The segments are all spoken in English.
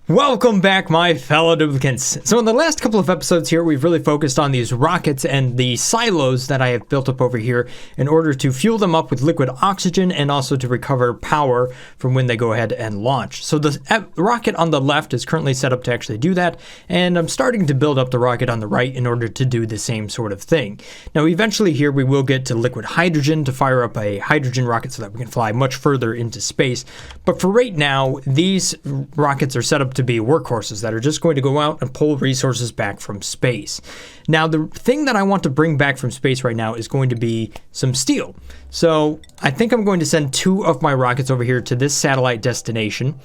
Welcome back, my fellow duplicants. So in the last couple of episodes here, we've really focused on these rockets and the silos that I have built up over here in order to fuel them up with liquid oxygen and also to recover power from when they go ahead and launch. So the rocket on the left is currently set up to actually do that, and I'm starting to build up the rocket on the right in order to do the same sort of thing. Now eventually here we will get to liquid hydrogen to fire up a hydrogen rocket so that we can fly much further into space. But for right now, these rockets are set up to be workhorses that are just going to go out and pull resources back from space. Now, the thing that I want to bring back from space right now is going to be some steel. So I think I'm going to send 2 of my rockets over here to this satellite destination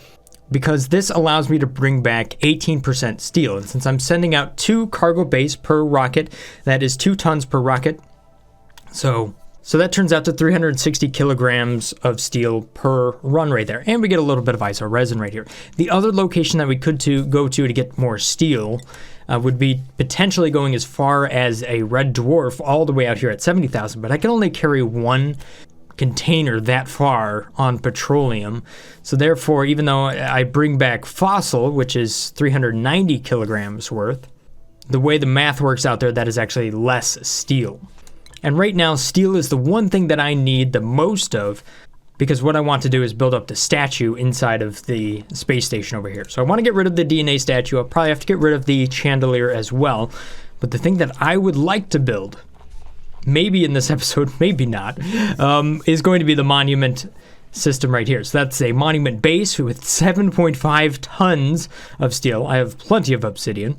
because this allows me to bring back 18% steel. And since I'm sending out 2 cargo bays per rocket, that is 2 tons per rocket. So that turns out to 360 kilograms of steel per run right there. And we get a little bit of iso resin right here. The other location that we could go to get more steel would be potentially going as far as a red dwarf all the way out here at 70,000. But I can only carry 1 container that far on petroleum. So therefore, even though I bring back fossil, which is 390 kilograms worth, the way the math works out there, that is actually less steel. And right now, steel is the one thing that I need the most of because what I want to do is build up the statue inside of the space station over here. So I want to get rid of the DNA statue. I'll probably have to get rid of the chandelier as well. But the thing that I would like to build, maybe in this episode, maybe not, is going to be the monument system right here. So that's a monument base with 7.5 tons of steel. I have plenty of obsidian.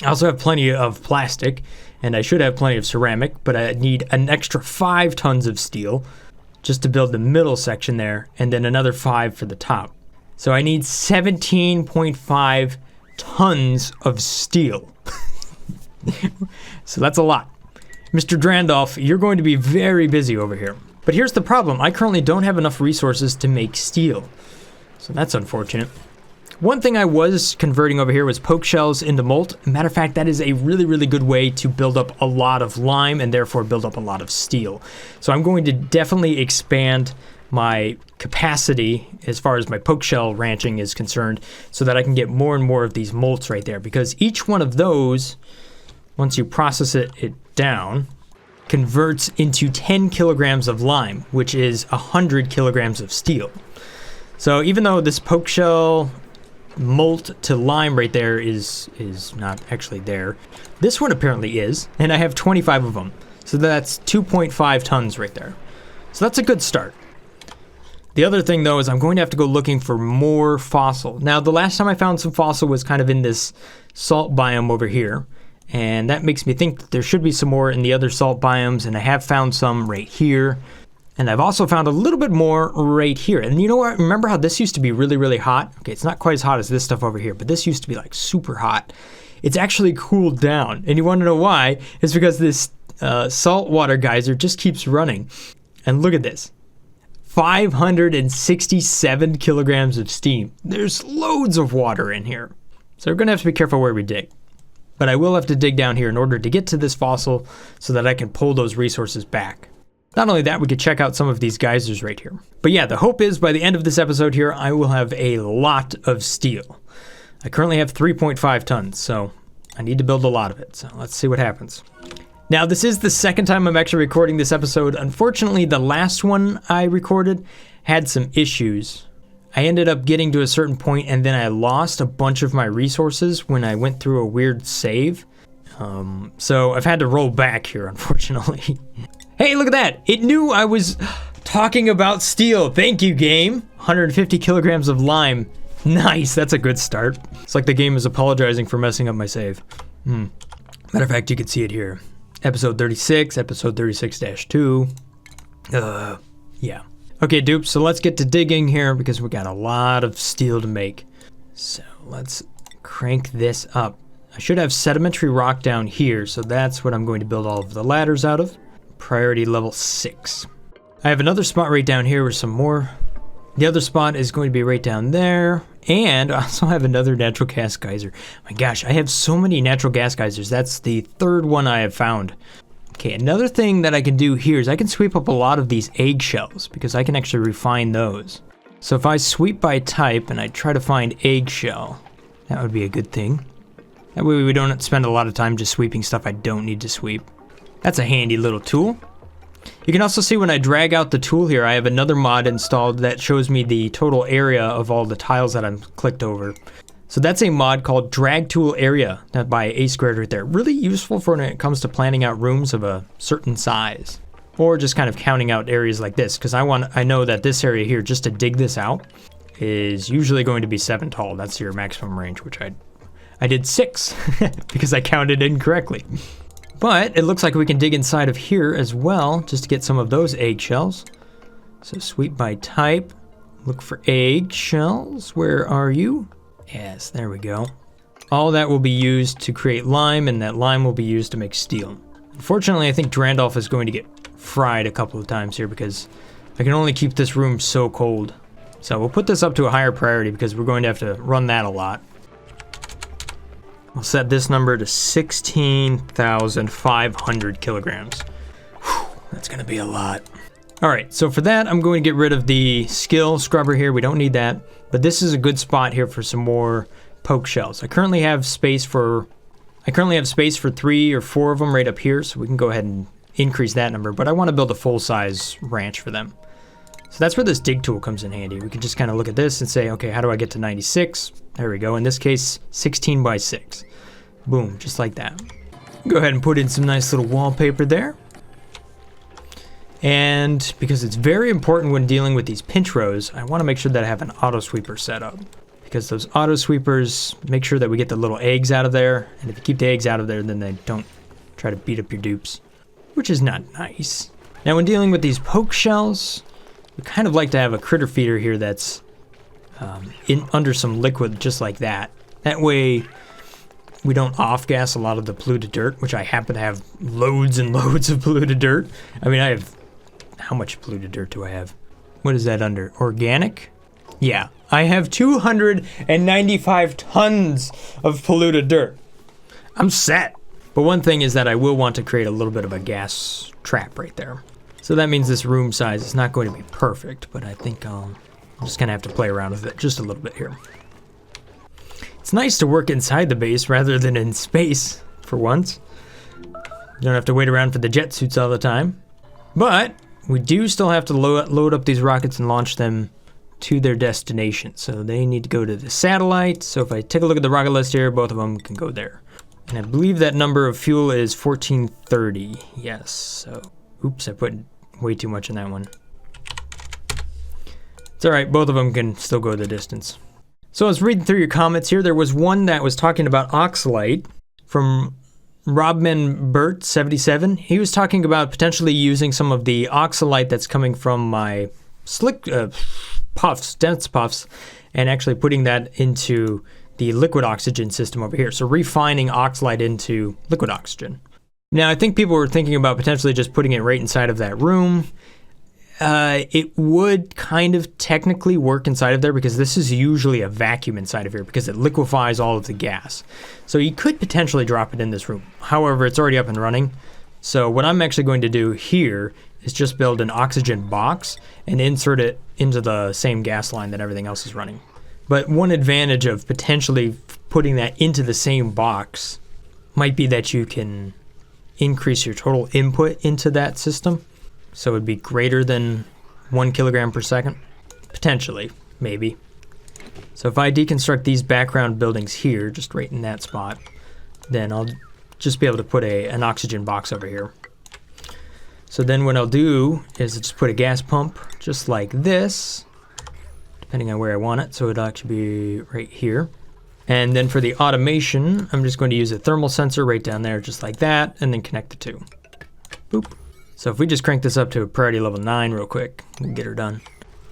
I also have plenty of plastic, and I should have plenty of ceramic, but I need an extra 5 tons of steel just to build the middle section there, and then another 5 for the top. So I need 17.5 tons of steel. So that's a lot. Mr. Drandolph, you're going to be very busy over here. But here's the problem. I currently don't have enough resources to make steel. So that's unfortunate. One thing I was converting over here was poke shells into molt. Matter of fact, that is a really, really good way to build up a lot of lime and therefore build up a lot of steel. So I'm going to definitely expand my capacity as far as my poke shell ranching is concerned so that I can get more and more of these molts right there. Because each one of those, once you process it down, converts into 10 kilograms of lime, which is 100 kilograms of steel. So even though this poke shell molt to lime right there is not actually there, this one apparently is, and I have 25 of them. So that's 2.5 tons right there. So that's a good start. The other thing though is I'm going to have to go looking for more fossil. Now the last time I found some fossil was kind of in this salt biome over here, and that makes me think that there should be some more in the other salt biomes, and I have found some right here. And I've also found a little bit more right here. And you know what? Remember how this used to be really, really hot? Okay, it's not quite as hot as this stuff over here, but this used to be like super hot. It's actually cooled down. And you want to know why? It's because this saltwater geyser just keeps running. And look at this. 567 kilograms of steam. There's loads of water in here. So we're going to have to be careful where we dig. But I will have to dig down here in order to get to this fossil so that I can pull those resources back. Not only that, we could check out some of these geysers right here. But yeah, the hope is by the end of this episode here, I will have a lot of steel. I currently have 3.5 tons, so I need to build a lot of it. So let's see what happens. Now, this is the second time I'm actually recording this episode. Unfortunately, the last one I recorded had some issues. I ended up getting to a certain point and then I lost a bunch of my resources when I went through a weird save. So I've had to roll back here, unfortunately. Hey, look at that. It knew I was talking about steel. Thank you, game. 150 kilograms of lime. Nice, that's a good start. It's like the game is apologizing for messing up my save. Matter of fact, you can see it here. Episode 36, episode 36-2. Yeah. Okay, Dupes, so let's get to digging here because we got a lot of steel to make. So let's crank this up. I should have sedimentary rock down here, so that's what I'm going to build all of the ladders out of. Priority level 6. I have another spot right down here with some more. The other spot is going to be right down there. And I also have another natural gas geyser. My gosh, I have so many natural gas geysers. That's the 3rd one I have found. Okay, another thing that I can do here is I can sweep up a lot of these eggshells because I can actually refine those. So if I sweep by type and I try to find eggshell, That would be a good thing. That way we don't spend a lot of time just sweeping stuff I don't need to sweep. That's a handy little tool. You can also see when I drag out the tool here, I have another mod installed that shows me the total area of all the tiles that I'm clicked over. So that's a mod called Drag Tool Area, that by A Squared right there. Really useful for when it comes to planning out rooms of a certain size. Or just kind of counting out areas like this, because I know that this area here, just to dig this out, is usually going to be 7 tall. That's your maximum range, which I did 6, because I counted incorrectly. But it looks like we can dig inside of here as well, just to get some of those eggshells. So sweep by type, look for eggshells. Where are you? Yes, there we go. All that will be used to create lime, and that lime will be used to make steel. Unfortunately, I think Drandolph is going to get fried a couple of times here because I can only keep this room so cold. So we'll put this up to a higher priority because we're going to have to run that a lot. We'll set this number to 16,500 kilograms. Whew, that's going to be a lot. All right, so for that, I'm going to get rid of the skill scrubber here. We don't need that, but this is a good spot here for some more poke shells. I currently have space for 3 or 4 of them right up here, so we can go ahead and increase that number, but I want to build a full-size ranch for them. So that's where this dig tool comes in handy. We can just kind of look at this and say, okay, how do I get to 96? There we go. In this case, 16 by 6. Boom, just like that. Go ahead and put in some nice little wallpaper there. And because it's very important when dealing with these pinch rows, I want to make sure that I have an auto sweeper set up. Because those auto sweepers make sure that we get the little eggs out of there. And if you keep the eggs out of there, then they don't try to beat up your dupes, which is not nice. Now when dealing with these poke shells, we kind of like to have a critter feeder here that's under some liquid just like that. That way we don't off-gas a lot of the polluted dirt, which I happen to have loads and loads of polluted dirt. I mean, I have... How much polluted dirt do I have? What is that under? Organic? Yeah, I have 295 tons of polluted dirt. I'm set. But one thing is that I will want to create a little bit of a gas trap right there. So that means this room size is not going to be perfect, but I think I'm just going to have to play around with it just a little bit here. It's nice to work inside the base rather than in space, for once. You don't have to wait around for the jet suits all the time. But we do still have to load up these rockets and launch them to their destination. So they need to go to the satellite. So if I take a look at the rocket list here, both of them can go there. And I believe that number of fuel is 1430. Yes, so... Oops, I put way too much in that one. It's all right, both of them can still go the distance. So I was reading through your comments here. There was one that was talking about oxalite from Robman Burt 77. He was talking about potentially using some of the oxalite that's coming from my slick puffs, dense puffs, and actually putting that into the liquid oxygen system over here. So refining oxalite into liquid oxygen. Now, I think people were thinking about potentially just putting it right inside of that room. It would kind of technically work inside of there because this is usually a vacuum inside of here because it liquefies all of the gas. So you could potentially drop it in this room. However, it's already up and running. So what I'm actually going to do here is just build an oxygen box and insert it into the same gas line that everything else is running. But one advantage of potentially putting that into the same box might be that you can increase your total input into that system. So it would be greater than 1 kilogram per second. Potentially, maybe. So if I deconstruct these background buildings here, just right in that spot, then I'll just be able to put an oxygen box over here. So then what I'll do is just put a gas pump just like this, depending on where I want it. So it'll actually be right here. And then for the automation, I'm just going to use a thermal sensor right down there just like that, and then connect the two. Boop. So if we just crank this up to a priority level 9 real quick, we can get her done.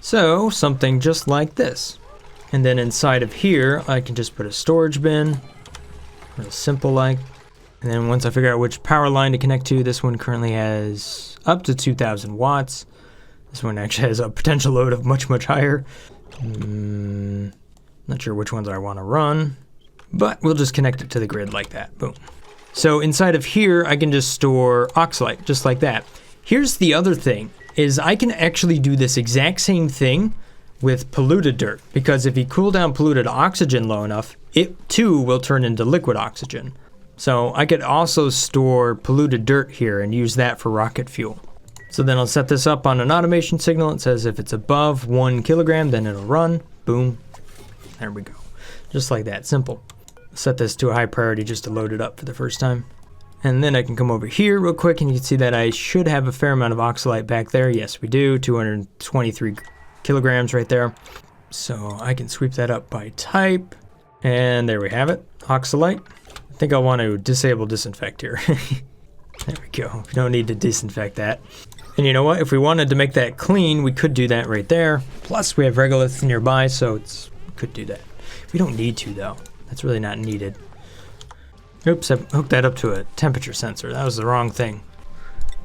So something just like this. And then inside of here, I can just put a storage bin, real simple like. And then once I figure out which power line to connect to, this one currently has up to 2,000 watts. This one actually has a potential load of much, much higher. Not sure which ones I want to run, but we'll just connect it to the grid like that. Boom. So inside of here, I can just store oxalite, just like that. Here's the other thing, is I can actually do this exact same thing with polluted dirt, because if you cool down polluted oxygen low enough, it too will turn into liquid oxygen. So I could also store polluted dirt here and use that for rocket fuel. So then I'll set this up on an automation signal. It says if it's above 1 kilogram, then it'll run. Boom. There we go. Just like that, simple. Set this to a high priority just to load it up for the first time. And then I can come over here real quick and you can see that I should have a fair amount of oxalite back there. Yes, we do. 223 kilograms right there. So I can sweep that up by type. And there we have it, oxalite. I think I'll want to disable disinfect here. There we go. We don't need to disinfect that. And you know what? If we wanted to make that clean, we could do that right there. Plus, we have regoliths nearby, so we could do that. We don't need to, though. That's really not needed. Oops, I hooked that up to a temperature sensor. That was the wrong thing.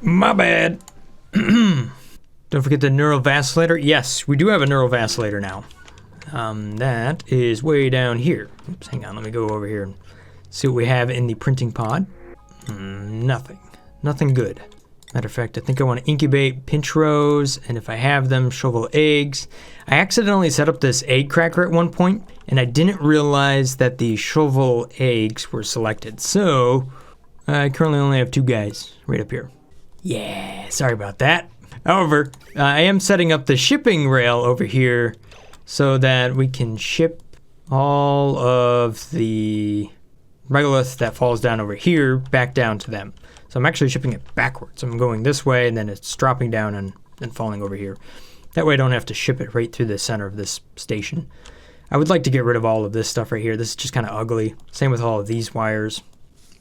My bad. Don't forget the neural vacillator. Yes, we do have a neural vacillator now. That is way down here. Oops, hang on. Let me go over here and see what we have in the printing pod. Nothing. Nothing good. Matter of fact, I think I want to incubate pinch rows, and if I have them, shovel eggs. I accidentally set up this egg cracker at one point, and I didn't realize that the shovel eggs were selected. So, I currently only have 2 guys right up here. Yeah, sorry about that. However, I am setting up the shipping rail over here so that we can ship all of the regolith that falls down over here back down to them. So I'm actually shipping it backwards. I'm going this way and then it's dropping down and falling over here. That way I don't have to ship it right through the center of this station. I would like to get rid of all of this stuff right here. This is just kind of ugly. Same with all of these wires.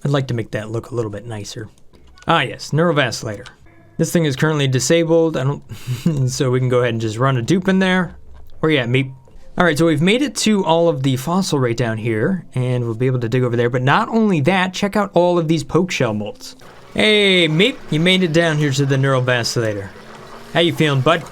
I'd like to make that look a little bit nicer. Ah yes, neural vacillator. This thing is currently disabled. So we can go ahead and just run a dupe in there. Or yeah, meep. Alright, so we've made it to all of the fossil right down here, and we'll be able to dig over there. But not only that, check out all of these poke shell molts. Hey, Meep, you made it down here to the neural vacillator. How you feeling, bud?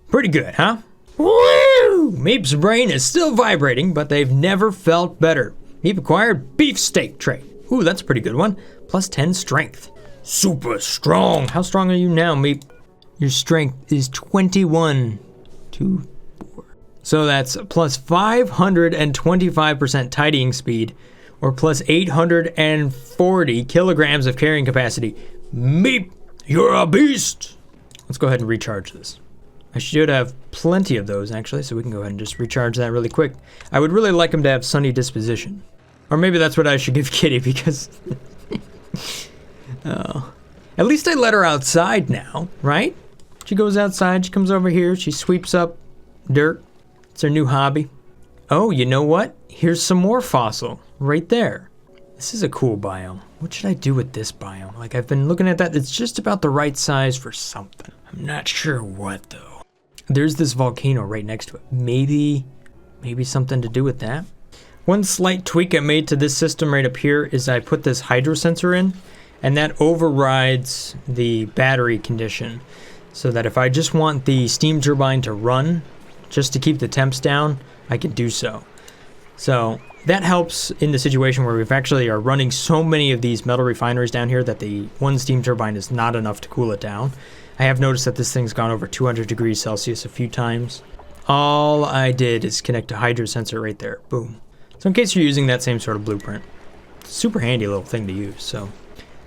Pretty good, huh? Woo! Meep's brain is still vibrating, but they've never felt better. Meep acquired beefsteak trait. Ooh, that's a pretty good one. Plus 10 strength. Super strong. How strong are you now, Meep? Your strength is 21. 2, 4. So that's plus 525% tidying speed, or plus 840 kilograms of carrying capacity. Meep, you're a beast. Let's go ahead and recharge this. I should have plenty of those, actually, so we can go ahead and just recharge that really quick. I would really like him to have sunny disposition. Or maybe that's what I should give Kitty, because... oh. At least I let her outside now, right? She goes outside, she comes over here, she sweeps up dirt. It's her new hobby. Oh, you know what? Here's some more fossil, right there. This is a cool biome. What should I do with this biome? Like, I've been looking at that. It's just about the right size for something. I'm not sure what, though. There's this volcano right next to it. Maybe something to do with that. One slight tweak I made to this system right up here is I put this hydro sensor in, and that overrides the battery condition. So that if I just want the steam turbine to run, just to keep the temps down, I can do so. So that helps in the situation where we've actually are running so many of these metal refineries down here that the one steam turbine is not enough to cool it down. I have noticed that this thing's gone over 200 degrees Celsius a few times. All I did is connect a hydro sensor right there. Boom. So in case you're using that same sort of blueprint, super handy little thing to use. So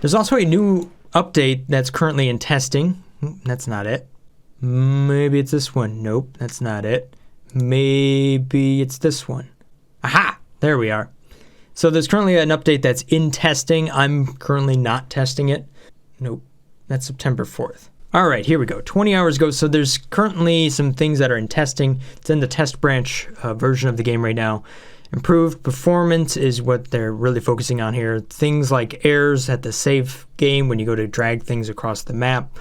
there's also a new update that's currently in testing. That's not it. Maybe it's this one. Nope, that's not it. Maybe it's this one. Aha! There we are. So there's currently an update that's in testing. I'm currently not testing it. Nope, that's September 4th. All right, here we go. 20 hours ago. So there's currently some things that are in testing. It's in the test branch version of the game right now. Improved performance is what they're really focusing on here. Things like errors at the save game when you go to drag things across the map.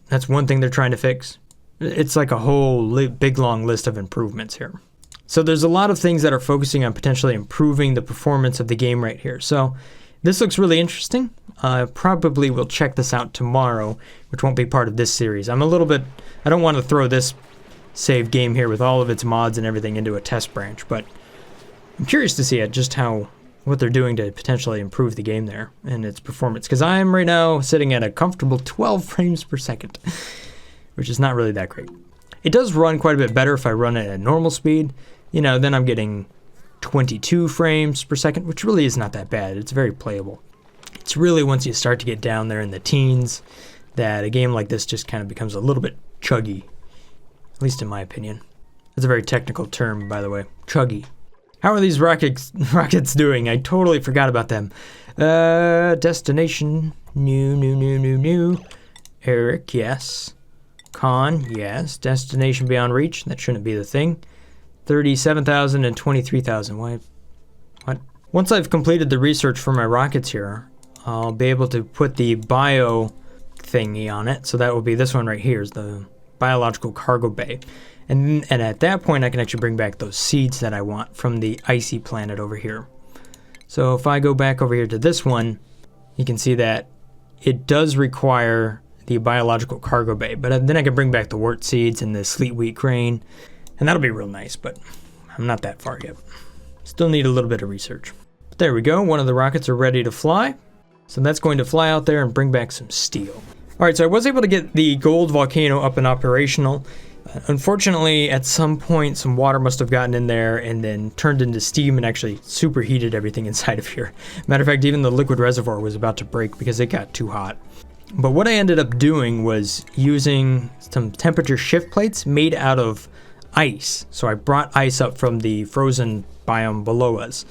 That's one thing they're trying to fix. It's like a whole big long list of improvements here. So there's a lot of things that are focusing on potentially improving the performance of the game right here. So this looks really interesting. I probably will check this out tomorrow, which won't be part of this series. I don't want to throw this save game here with all of its mods and everything into a test branch, but I'm curious to see what they're doing to potentially improve the game there and its performance, because I am right now sitting at a comfortable 12 frames per second, which is not really that great. It does run quite a bit better if I run it at normal speed. You know, then I'm getting 22 frames per second, which really is not that bad. It's very playable. It's really once you start to get down there in the teens that a game like this just kind of becomes a little bit chuggy, at least in my opinion. That's a very technical term, by the way. Chuggy. How are these rockets doing? I totally forgot about them. Destination. New. Eric, yes. Con, yes. Destination beyond reach. That shouldn't be the thing. 37,000 and 23,000. Why? What? Once I've completed the research for my rockets here, I'll be able to put the bio thingy on it. So that will be this one right here, is the biological cargo bay. And at that point, I can actually bring back those seeds that I want from the icy planet over here. So if I go back over here to this one, you can see that it does require the biological cargo bay. But then I can bring back the wort seeds and the sleet wheat grain. And that'll be real nice, but I'm not that far yet. Still need a little bit of research. But there we go. One of the rockets are ready to fly. So that's going to fly out there and bring back some steel. All right, so I was able to get the gold volcano up and operational. Unfortunately, at some point, some water must have gotten in there and then turned into steam and actually superheated everything inside of here. Matter of fact, even the liquid reservoir was about to break because it got too hot. But what I ended up doing was using some temperature shift plates made out of ice. So I brought ice up from the frozen biome below us.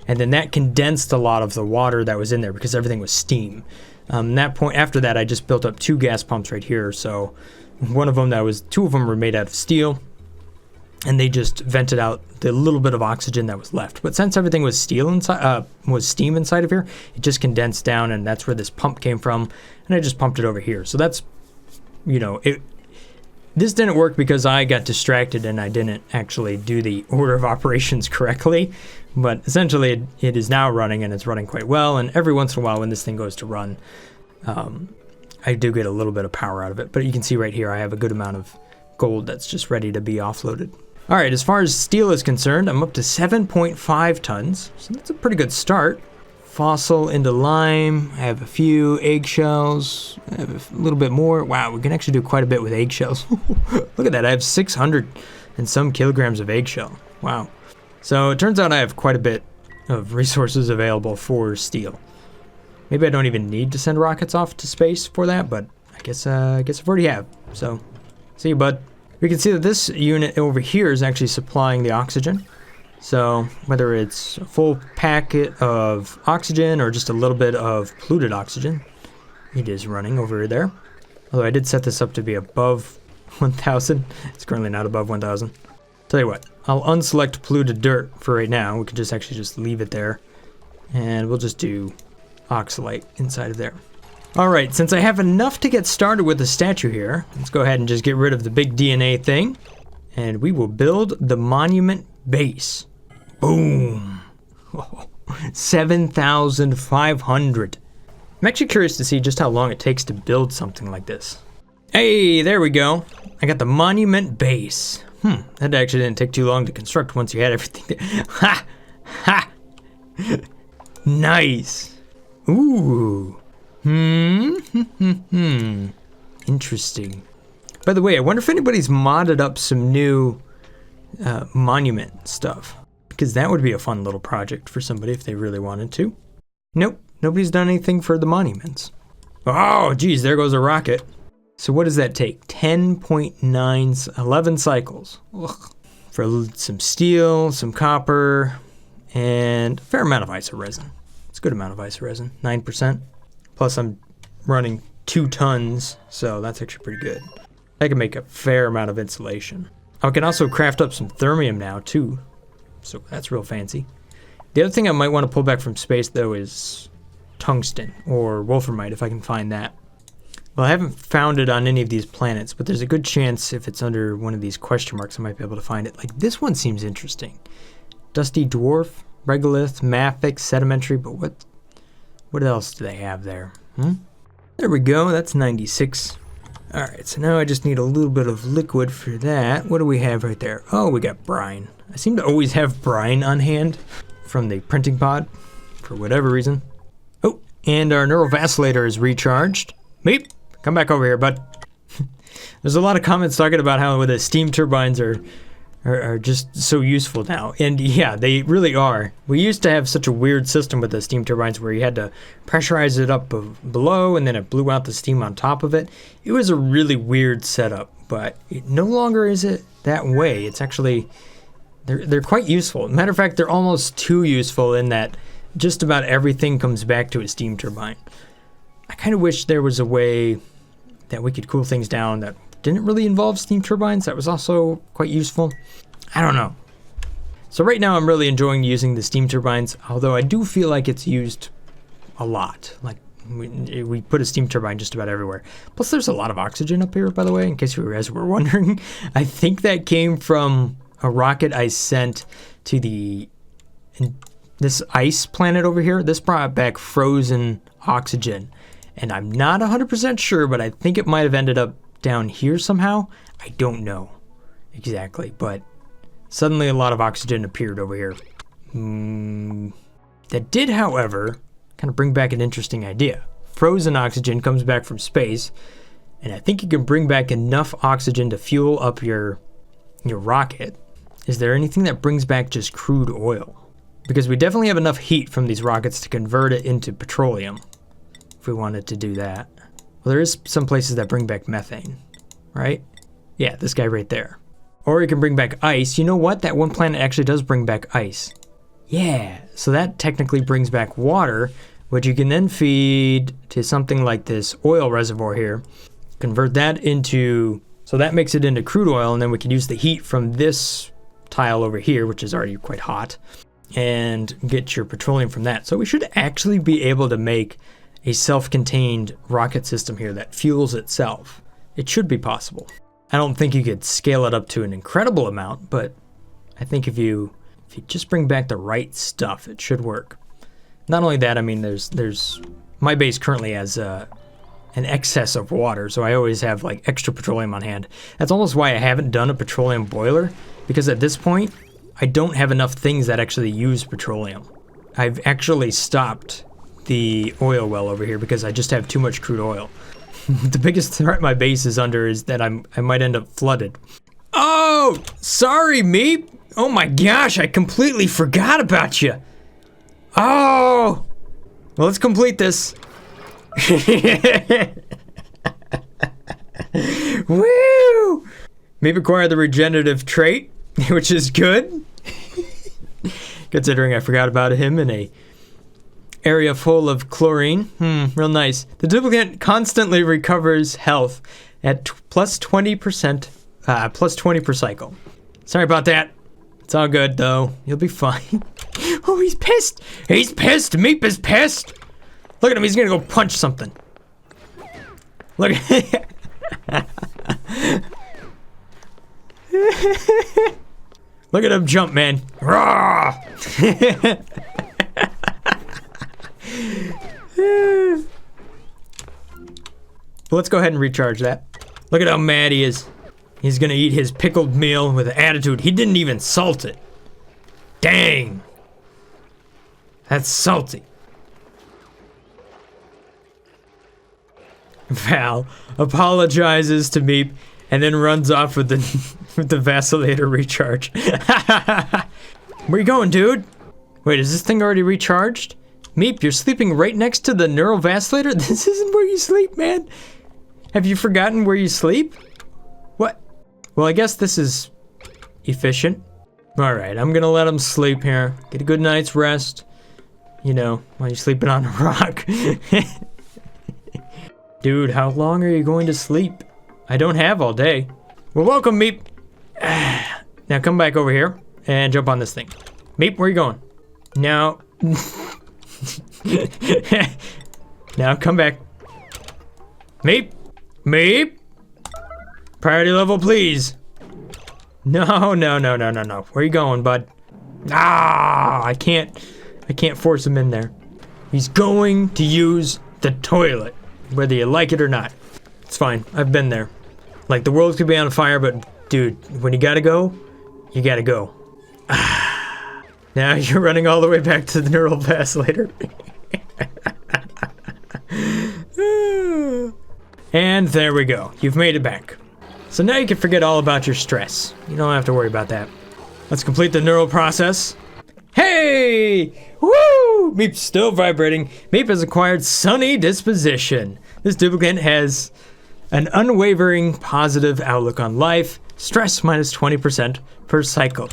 And then that condensed a lot of the water that was in there because everything was steam. After that, I just built up 2 gas pumps right here. So two of them were made out of steel, and they just vented out the little bit of oxygen that was left. But since everything was steam inside of here, it just condensed down, and that's where this pump came from. And I just pumped it over here. So that's, this didn't work because I got distracted and I didn't actually do the order of operations correctly. But essentially, it is now running, and it's running quite well. And every once in a while, when this thing goes to run, I do get a little bit of power out of it. But you can see right here, I have a good amount of gold that's just ready to be offloaded. All right, as far as steel is concerned, I'm up to 7.5 tons. So that's a pretty good start. Fossil into lime. I have a few eggshells. I have a little bit more. Wow, we can actually do quite a bit with eggshells. Look at that. I have 600 and some kilograms of eggshell. Wow. So it turns out I have quite a bit of resources available for steel. Maybe I don't even need to send rockets off to space for that, but I guess I've already have. So, see you, bud. We can see that this unit over here is actually supplying the oxygen. So, whether it's a full packet of oxygen or just a little bit of polluted oxygen, it is running over there. Although I did set this up to be above 1,000. It's currently not above 1,000. Tell you what, I'll unselect polluted dirt for right now. We can just leave it there. And we'll just do oxalite inside of there. Alright, since I have enough to get started with the statue here, let's go ahead and just get rid of the big DNA thing. And we will build the monument base. Boom! 7,500. I'm actually curious to see just how long it takes to build something like this. Hey, there we go. I got the monument base. That actually didn't take too long to construct once you had everything there. Ha! Ha! Nice. Ooh. Interesting. By the way, I wonder if anybody's modded up some new monument stuff. Because that would be a fun little project for somebody if they really wanted to. Nope. Nobody's done anything for the monuments. Oh, geez, there goes a rocket. So what does that take? 10.9, 11 cycles. Ugh. For some steel, some copper, and a fair amount of isoresin. It's a good amount of isoresin, 9%. Plus I'm running 2 tons, so that's actually pretty good. I can make a fair amount of insulation. I can also craft up some thermium now too, so that's real fancy. The other thing I might want to pull back from space though is tungsten or wolframite if I can find that. Well, I haven't found it on any of these planets, but there's a good chance if it's under one of these question marks I might be able to find it. Like this one seems interesting. Dusty dwarf, regolith, mafic, sedimentary, but what else do they have there? There we go, that's 96. Alright, so now I just need a little bit of liquid for that. What do we have right there? Oh, we got brine. I seem to always have brine on hand from the printing pod for whatever reason. Oh, and our neural vacillator is recharged. Meep, come back over here, bud. There's a lot of comments talking about how the steam turbines are just so useful now. And yeah, they really are. We used to have such a weird system with the steam turbines where you had to pressurize it up below and then it blew out the steam on top of it. It was a really weird setup, but no longer is it that way. It's actually, they're quite useful. Matter of fact, they're almost too useful in that just about everything comes back to a steam turbine. I kind of wish there was a way that we could cool things down that didn't really involve steam turbines. That was also quite useful. I don't know. So right now I'm really enjoying using the steam turbines, although I do feel like it's used a lot. Like we put a steam turbine just about everywhere. Plus there's a lot of oxygen up here, by the way, in case you guys were wondering. I think that came from a rocket I sent to this ice planet over here. This brought back frozen oxygen. And I'm not 100% sure, but I think it might have ended up down here somehow. I don't know exactly, but suddenly a lot of oxygen appeared over here. That did, however, kind of bring back an interesting idea. Frozen oxygen comes back from space, and I think you can bring back enough oxygen to fuel up your rocket. Is there anything that brings back just crude oil? Because we definitely have enough heat from these rockets to convert it into petroleum, if we wanted to do that. Well, there is some places that bring back methane, right? Yeah, this guy right there. Or you can bring back ice. You know what? That one planet actually does bring back ice. Yeah, so that technically brings back water, which you can then feed to something like this oil reservoir here. Convert that into, so that makes it into crude oil, and then we can use the heat from this tile over here, which is already quite hot, and get your petroleum from that. So we should actually be able to make a self-contained rocket system here that fuels itself. It should be possible. I don't think you could scale it up to an incredible amount, but I think if you just bring back the right stuff, it should work. Not only that, I mean, there's my base currently has an excess of water, so I always have like extra petroleum on hand. That's almost why I haven't done a petroleum boiler, because at this point, I don't have enough things that actually use petroleum. I've actually stopped the oil well over here because I just have too much crude oil. The biggest threat my base is under is that I might end up flooded. Oh, sorry, Meep. Oh my gosh, I completely forgot about you. Oh, well, let's complete this. Woo! Meep acquired the regenerative trait, which is good. Considering I forgot about him in a area full of chlorine. Real nice. The Duplicant constantly recovers health at plus 20%, plus 20 per cycle. Sorry about that. It's all good though. You'll be fine. Oh, he's pissed. He's pissed. Meep is pissed. Look at him. He's gonna go punch something. Look at Look at him jump, man. Raw. Let's go ahead and recharge that. Look at how mad he is. He's gonna eat his pickled meal with attitude. He didn't even salt it. Dang. That's salty. Val apologizes to Meep and then runs off with the vacillator recharge. Where you going, dude? Wait, is this thing already recharged? Meep, you're sleeping right next to the neural vacillator? This isn't where you sleep, man. Have you forgotten where you sleep? What? Well, I guess this is efficient. All right, I'm gonna let him sleep here. Get a good night's rest. You know, while you're sleeping on a rock. Dude, how long are you going to sleep? I don't have all day. Well, welcome, Meep. Now come back over here and jump on this thing. Meep, where are you going? Now. Now come back. Meep. Meep. Priority level, please. No. Where are you going, bud? Ah, I can't force him in there. He's going to use the toilet, whether you like it or not. It's fine. I've been there. Like, the world could be on fire, but dude, when you gotta go, you gotta go. Now you're running all the way back to the neural vacillator. And there we go. You've made it back. So now you can forget all about your stress. You don't have to worry about that. Let's complete the neural process. Hey! Woo! Meep's still vibrating. Meep has acquired sunny disposition. This duplicant has an unwavering positive outlook on life. Stress minus 20% per cycle.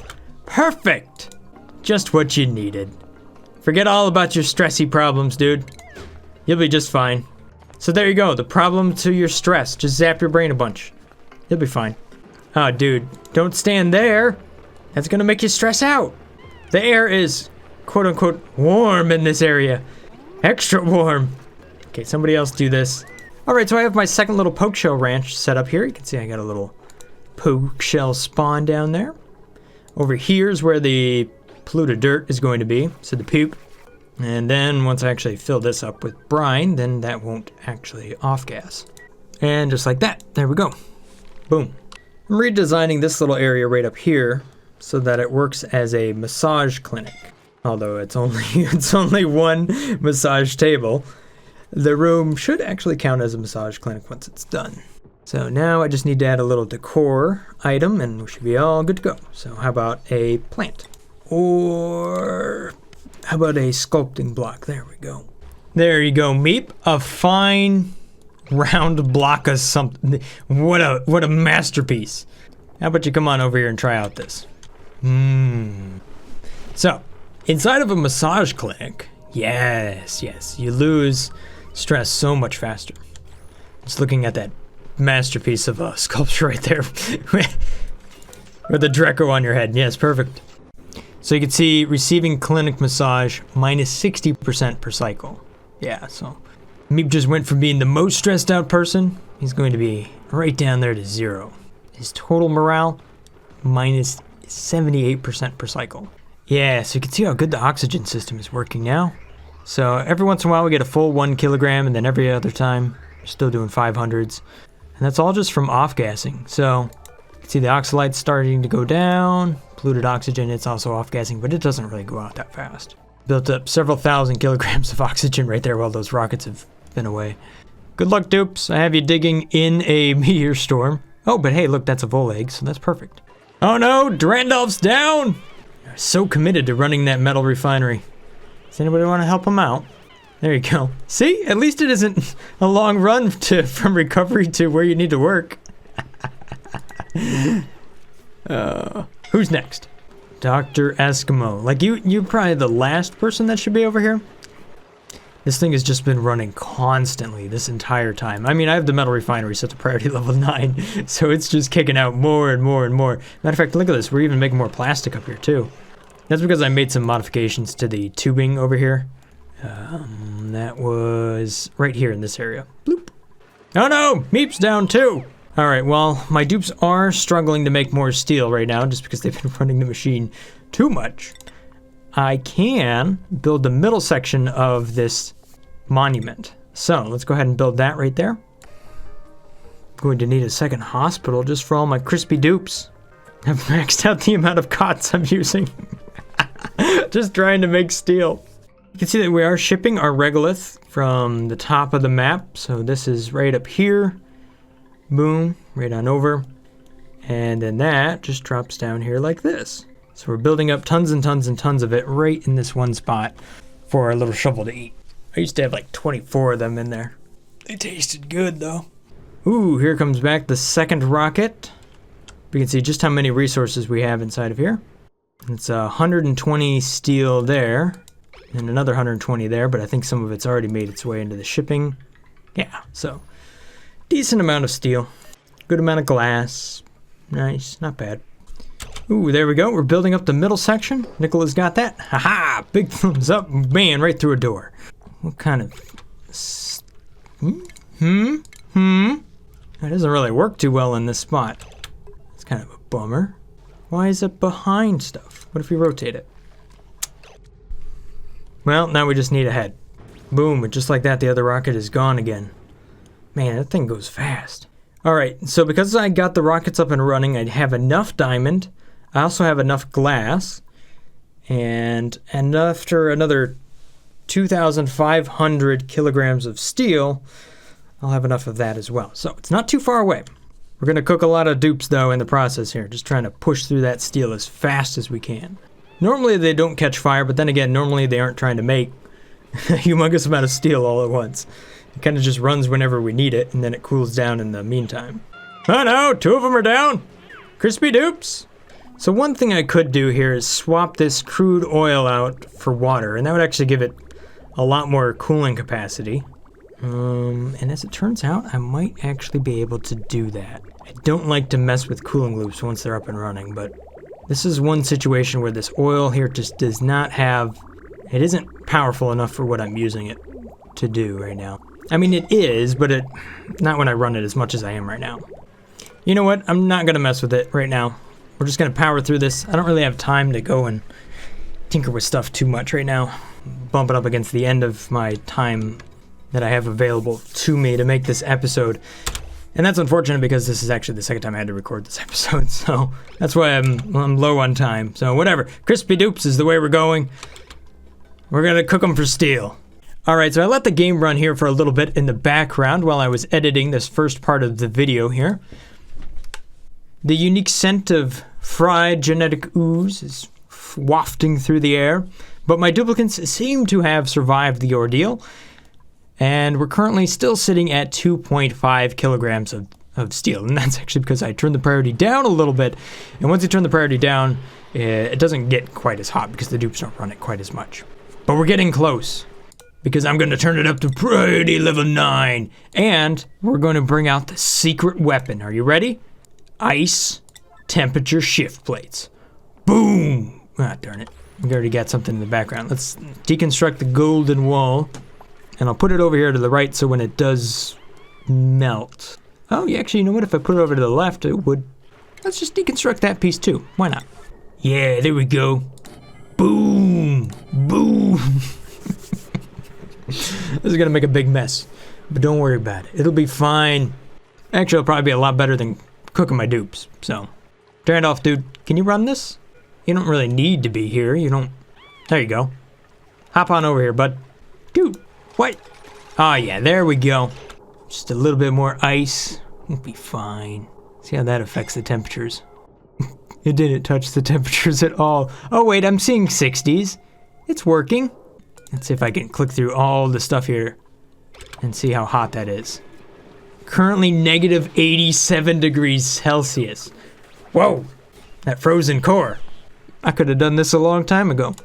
Perfect! Just what you needed. Forget all about your stressy problems, dude. You'll be just fine. So there you go, the problem to your stress. Just zap your brain a bunch. You'll be fine. Oh, dude, don't stand there. That's gonna make you stress out. The air is, quote unquote, warm in this area. Extra warm. Okay, somebody else do this. All right, so I have my second little poke shell ranch set up here. You can see I got a little poke shell spawn down there. Over here is where the polluted dirt is going to be, so the poop. And then once I actually fill this up with brine, then that won't actually off-gas. And just like that, there we go. Boom. I'm redesigning this little area right up here so that it works as a massage clinic. Although it's only one massage table. The room should actually count as a massage clinic once it's done. So now I just need to add a little decor item and we should be all good to go. So how about a plant? Or how about a sculpting block? There we go. There you go, Meep. A fine round block of something. What a masterpiece. How about you come on over here and try out this? So, inside of a massage clinic, yes, you lose stress so much faster. Just looking at that masterpiece of a sculpture right there with the Draco on your head. Yes, perfect. So you can see receiving clinic massage minus 60% per cycle. Yeah, so Meep just went from being the most stressed out person, he's going to be right down there to 0. His total morale minus 78% per cycle. Yeah, so you can see how good the oxygen system is working now. So every once in a while we get a full 1 kilogram, and then every other time we're still doing 500s. And that's all just from off-gassing. So you can see the oxalyte's starting to go down. Polluted oxygen, it's also off-gassing, but it doesn't really go out that fast. Built up several thousand kilograms of oxygen right there while those rockets have been away. Good luck, Dupes. I have you digging in a meteor storm. Oh, but hey, look, that's a vol egg, so that's perfect. Oh no, Durandolph's down! They're so committed to running that metal refinery. Does anybody want to help him out? There you go. See, at least it isn't a long run from recovery to where you need to work. Who's next? Dr. Eskimo. Like, you're probably the last person that should be over here. This thing has just been running constantly this entire time. I mean, I have the metal refinery set to priority level 9, so it's just kicking out more and more and more. Matter of fact, look at this. We're even making more plastic up here, too. That's because I made some modifications to the tubing over here. That was right here in this area. Bloop. Oh no! Meep's down, too! Alright, well, my dupes are struggling to make more steel right now just because they've been running the machine too much. I can build the middle section of this monument. So, let's go ahead and build that right there. I'm going to need a second hospital just for all my crispy dupes. I've maxed out the amount of cots I'm using. Just trying to make steel. You can see that we are shipping our regolith from the top of the map. So this is right up here. Boom, right on over. And then that just drops down here like this. So we're building up tons and tons and tons of it right in this one spot for our little shovel to eat. I used to have like 24 of them in there. They tasted good though. Ooh, here comes back the second rocket. We can see just how many resources we have inside of here. It's 120 steel there, and another 120 there, but I think some of it's already made its way into the shipping. Yeah, so decent amount of steel. Good amount of glass. Nice, not bad. Ooh, there we go. We're building up the middle section. Nicola's got that. Haha! Big thumbs up, man, right through a door. What kind of... That doesn't really work too well in this spot. It's kind of a bummer. Why is it behind stuff? What if we rotate it? Well, now we just need a head. Boom, and just like that, the other rocket is gone again. Man, that thing goes fast. Alright, so because I got the rockets up and running, I have enough diamond. I also have enough glass. And after another 2,500 kilograms of steel, I'll have enough of that as well. So it's not too far away. We're going to cook a lot of dupes, though, in the process here. Just trying to push through that steel as fast as we can. Normally, they don't catch fire, but then again, normally they aren't trying to make a humongous amount of steel all at once. It kind of just runs whenever we need it, and then it cools down in the meantime. Oh no, 2 of them are down! Crispy dupes! So one thing I could do here is swap this crude oil out for water, and that would actually give it a lot more cooling capacity. And as it turns out, I might actually be able to do that. I don't like to mess with cooling loops once they're up and running, but this is one situation where this oil here just does not have... It isn't powerful enough for what I'm using it to do right now. I mean, it is, but not when I run it as much as I am right now. You know what? I'm not going to mess with it right now. We're just going to power through this. I don't really have time to go and tinker with stuff too much right now. Bump it up against the end of my time that I have available to me to make this episode. And that's unfortunate because this is actually the second time I had to record this episode, so that's why I'm low on time. So whatever. Crispy dupes is the way we're going. We're going to cook them for steel. Alright, so I let the game run here for a little bit in the background while I was editing this first part of the video here. The unique scent of fried genetic ooze is wafting through the air, but my duplicants seem to have survived the ordeal, and we're currently still sitting at 2.5 kilograms of steel, and that's actually because I turned the priority down a little bit, and once you turn the priority down, it doesn't get quite as hot because the dupes don't run it quite as much. But we're getting close, because I'm going to turn it up to priority level 9, and we're going to bring out the secret weapon. Are you ready? Ice temperature shift plates. Boom! Ah, darn it. We already got something in the background. Let's deconstruct the golden wall. And I'll put it over here to the right so when it does melt. Oh, yeah, actually, you know what? If I put it over to the left, it would. Let's just deconstruct that piece too. Why not? Yeah, there we go. Boom! Boom! This is gonna make a big mess. But don't worry about it. It'll be fine. Actually, it'll probably be a lot better than cooking my dupes. So, turn it off, dude. Can you run this? You don't really need to be here. You don't. There you go. Hop on over here, bud. Dude. What? Oh, yeah, there we go. Just a little bit more ice. We'll be fine. See how that affects the temperatures. It didn't touch the temperatures at all. Oh, wait, I'm seeing 60s. It's working. Let's see if I can click through all the stuff here and see how hot that is. Currently negative 87 degrees Celsius. Whoa, that frozen core. I could have done this a long time ago.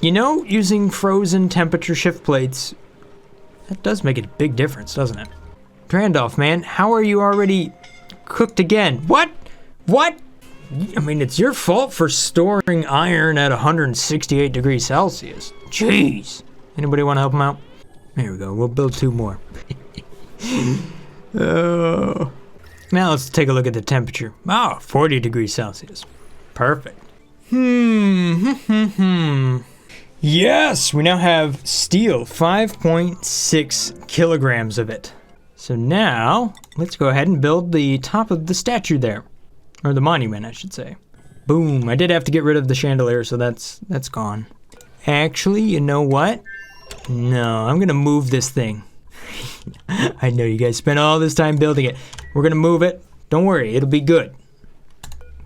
You know, using frozen temperature shift plates, that does make a big difference, doesn't it? Drandolf, man, how are you already cooked again? What? What? I mean, it's your fault for storing iron at 168 degrees Celsius. Jeez. Anybody want to help him out? There we go. We'll build 2 more. Oh. Now let's take a look at the temperature. Oh, 40 degrees Celsius. Perfect. Yes, we now have steel, 5.6 kilograms of it. So now, let's go ahead and build the top of the statue there. Or the monument, I should say. Boom, I did have to get rid of the chandelier, so that's gone. Actually, you know what? No, I'm gonna move this thing. I know you guys spent all this time building it. We're gonna move it. Don't worry, it'll be good.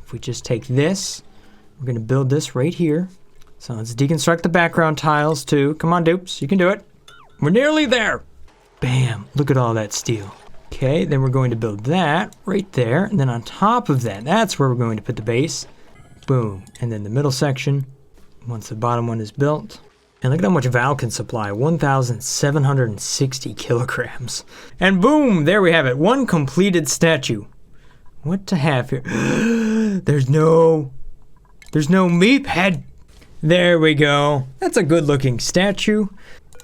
If we just take this, we're gonna build this right here. So let's deconstruct the background tiles too. Come on, dupes, you can do it. We're nearly there. Bam, look at all that steel. Okay, then we're going to build that right there. And then on top of that, that's where we're going to put the base. Boom, and then the middle section, once the bottom one is built. And look at how much Val can supply, 1,760 kilograms. And boom, there we have it, one completed statue. What to have here? There's no meep head. There we go. That's a good looking statue.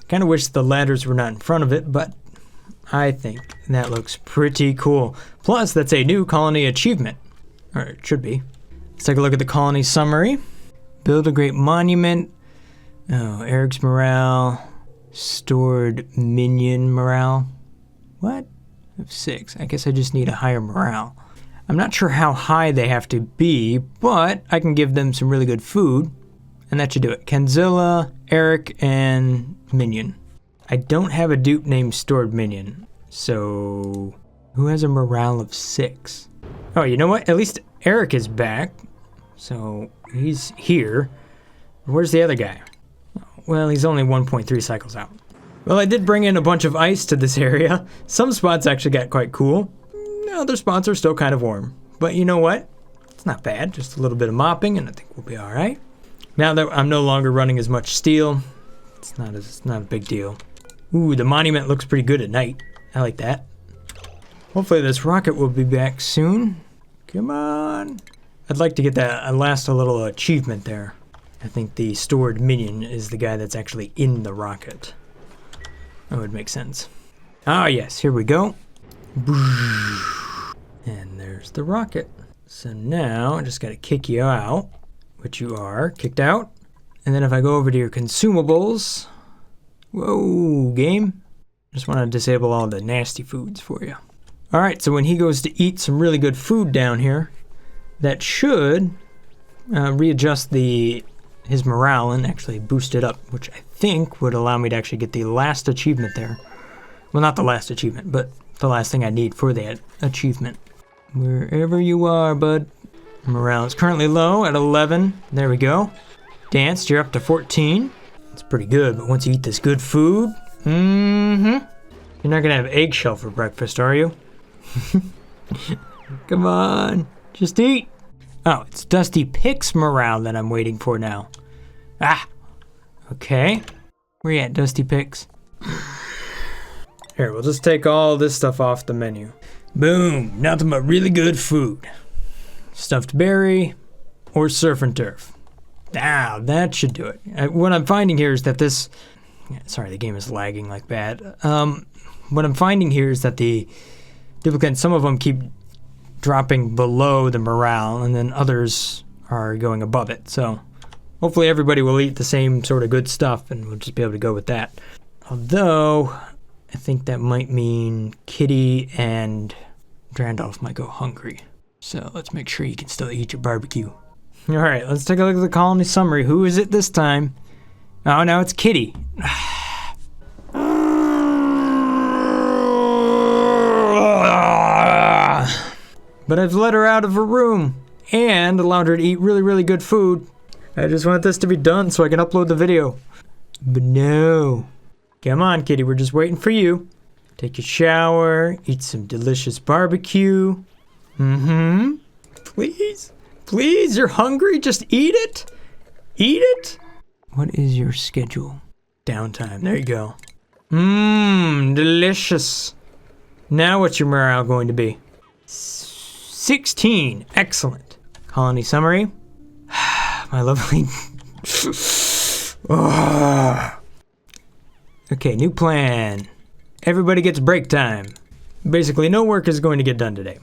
Kind of wish the ladders were not in front of it, but I think that looks pretty cool. Plus, that's a new colony achievement. Or it should be. Let's take a look at the colony summary. Build a great monument. Oh, Eric's morale. Stored minion morale. What? I have 6. I guess I just need a higher morale. I'm not sure how high they have to be, but I can give them some really good food. And that should do it. Kenzilla, Eric, and Minion. I don't have a dupe named Stored Minion. So, who has a morale of 6? Oh, you know what? At least Eric is back. So he's here. Where's the other guy? Well, he's only 1.3 cycles out. Well, I did bring in a bunch of ice to this area. Some spots actually got quite cool. Other spots are still kind of warm. But you know what? It's not bad. Just a little bit of mopping and I think we'll be all right. Now that I'm no longer running as much steel, it's not a big deal. Ooh, the monument looks pretty good at night. I like that. Hopefully this rocket will be back soon. Come on. I'd like to get that last little achievement there. I think the stored minion is the guy that's actually in the rocket. That would make sense. Ah, yes, here we go. And there's the rocket. So now I just got to kick you out, which you are kicked out. And then if I go over to your consumables, whoa, game. Just want to disable all the nasty foods for you. All right, so when he goes to eat some really good food down here, that should readjust his morale and actually boost it up, which I think would allow me to actually get the last achievement there. Well, not the last achievement, but the last thing I need for that achievement. Wherever you are, bud. Morale is currently low at 11. There we go. Danced, you're up to 14. It's pretty good, but once you eat this good food, you're not gonna have eggshell for breakfast, are you? Come on, just eat. Oh, it's Dusty Pick's morale that I'm waiting for now. Ah, okay. Where you at, Dusty Picks? Here, we'll just take all this stuff off the menu. Boom, nothing but really good food. Stuffed berry or surf and turf. Ah, that should do it. What I'm finding here is that this... Sorry, the game is lagging like bad. What I'm finding here is that the Duplicant, some of them keep dropping below the morale, and then others are going above it. So hopefully everybody will eat the same sort of good stuff, and we'll just be able to go with that. Although, I think that might mean Kitty and Drandolph might go hungry. So let's make sure you can still eat your barbecue. All right, let's take a look at the colony summary. Who is it this time? Oh, no, it's Kitty. But I've let her out of her room and allowed her to eat really, really good food. I just want this to be done so I can upload the video. But no. Come on, Kitty, we're just waiting for you. Take a shower, eat some delicious barbecue. Please, please, you're hungry? Just eat it. Eat it. What is your schedule? Downtime, there you go. Delicious. Now what's your morale going to be? 16, excellent. Colony summary. My lovely... Okay, new plan. Everybody gets break time. Basically, no work is going to get done today.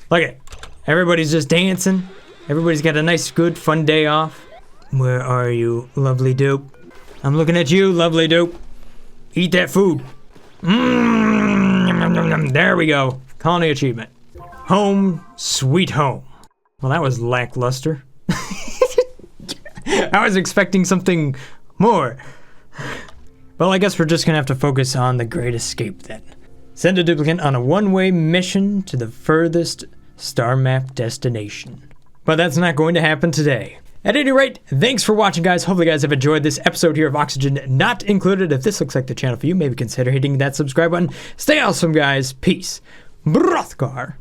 Look at it. Everybody's just dancing. Everybody's got a nice, good, fun day off. Where are you, lovely Dupe? I'm looking at you, lovely Dupe. Eat that food. There we go. Colony achievement. Home, sweet home. Well, that was lackluster. I was expecting something more. Well, I guess we're just gonna have to focus on the Great Escape then. Send a Duplicant on a one-way mission to the furthest star map destination. But that's not going to happen today. At any rate, thanks for watching, guys. Hopefully you guys have enjoyed this episode here of Oxygen Not Included. If this looks like the channel for you, maybe consider hitting that subscribe button. Stay awesome, guys. Peace. Brothgar.